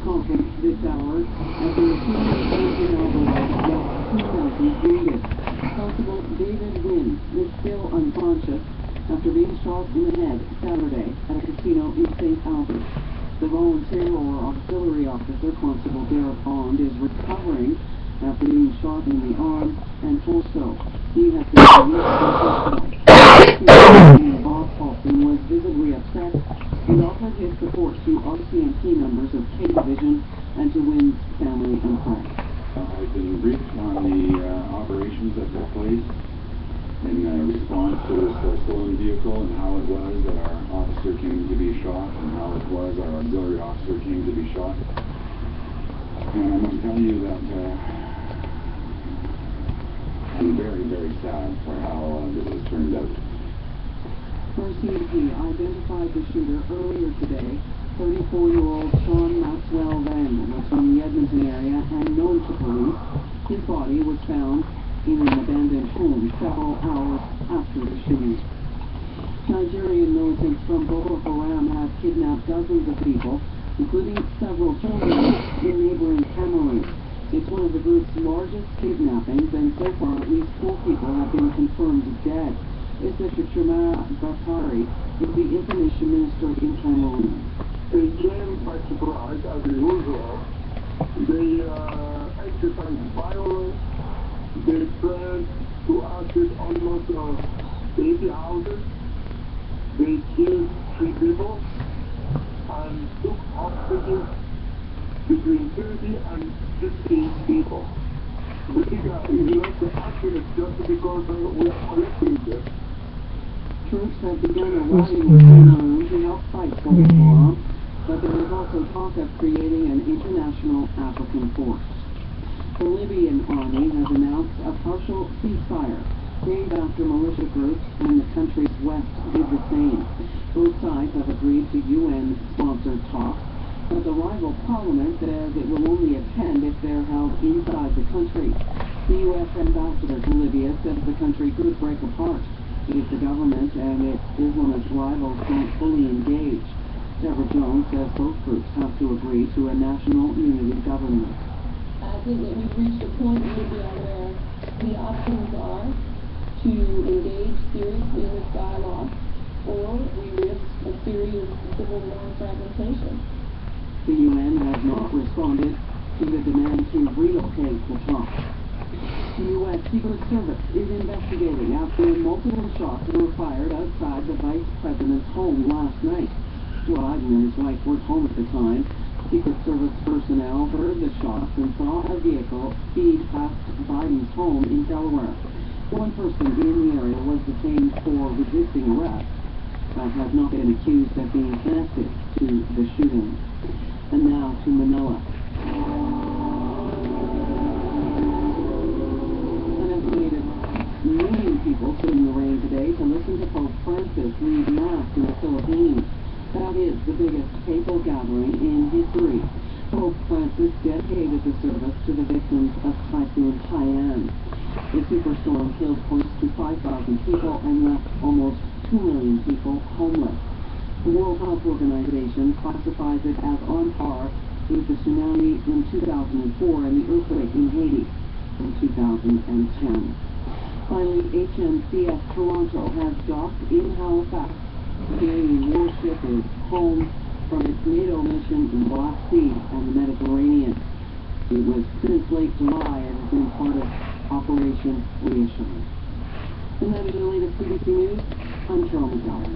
conference this hour after a shooting in Alvarez left 2 Nazis wounded. Constable David Wynn is still unconscious after being shot in the head Saturday at a casino in St. Albert. The volunteer or auxiliary officer, Constable Derek Bond, is recovering after being shot in the arm and torso. He has been released from hospital. Bob Paulson was visibly upset and offered his support to RCMP members of K Division and to Wynn's family and friends. I've been briefed on the operations that took place in response to this stolen vehicle and how it was that our officer came to be shot and how it was our auxiliary officer came to be shot. And I must tell you that I'm very, very sad for how this has turned out. RCMP identified the shooter earlier today. 34-year-old Sean Maxwell Van was from the Edmonton area and known to police. His body was found in an abandoned home several hours after the shooting. Nigerian militants from Boko Haram have kidnapped dozens of people, including several children, in neighboring Cameroon. It's one of the group's largest kidnappings, and so far at least 4 people have been confirmed dead. Mr. Chumara Bakari is the information minister in Cameroon. They came by surprise, as usual. They exercised violence. They burned to ashes almost 80 houses. They killed 3 people and took hostages between 30 and 50 people. We think the action is just because we are collecting them. Troops have begun arriving in Cameroon to help fight Boko Haram, but there is also talk of creating an international African force. The Libyan army has announced a partial ceasefire, named after militia groups in the country's west did the same. Both sides have agreed to UN-sponsored talks, but the rival parliament says it will only attend if they're held inside the country. The U.S. ambassador to Libya says the country could break apart if the government and its Islamist rivals don't fully engage. Deborah Jones says both groups have to agree to a national unity government. I think that we've reached a point in Libya where the options are to engage seriously in this dialogue, or we risk a serious civil war and fragmentation. The UN has not responded to the demand to relocate the talks. The U.S. Secret Service is investigating after multiple shots were fired outside the vice president's home last night. Biden and his wife weren't home at the time. Secret Service personnel heard the shots and saw a vehicle speed past Biden's home in Delaware. One person in the area was detained for resisting arrest, but has not been accused of being connected to the shooting. And now to Manila. An estimated 1 million people stood in the rain today to listen to Pope Francis lead Mass in the Philippines. That is the biggest papal gathering in history. Pope Francis dedicated the service to the victims of Typhoon Haiyan. The superstorm killed close to 5,000 people and left almost 2 million people homeless. The World Health Organization classifies it as on par with the tsunami in 2004 and the earthquake in Haiti in 2010. Finally, HMCS Toronto has docked in Halifax. The Canadian warship is home from its NATO mission in the Black Sea and the Mediterranean. It was since late July and has been part of Operation Reassurance. And that is the latest CBC News. I'm Carol McDowell.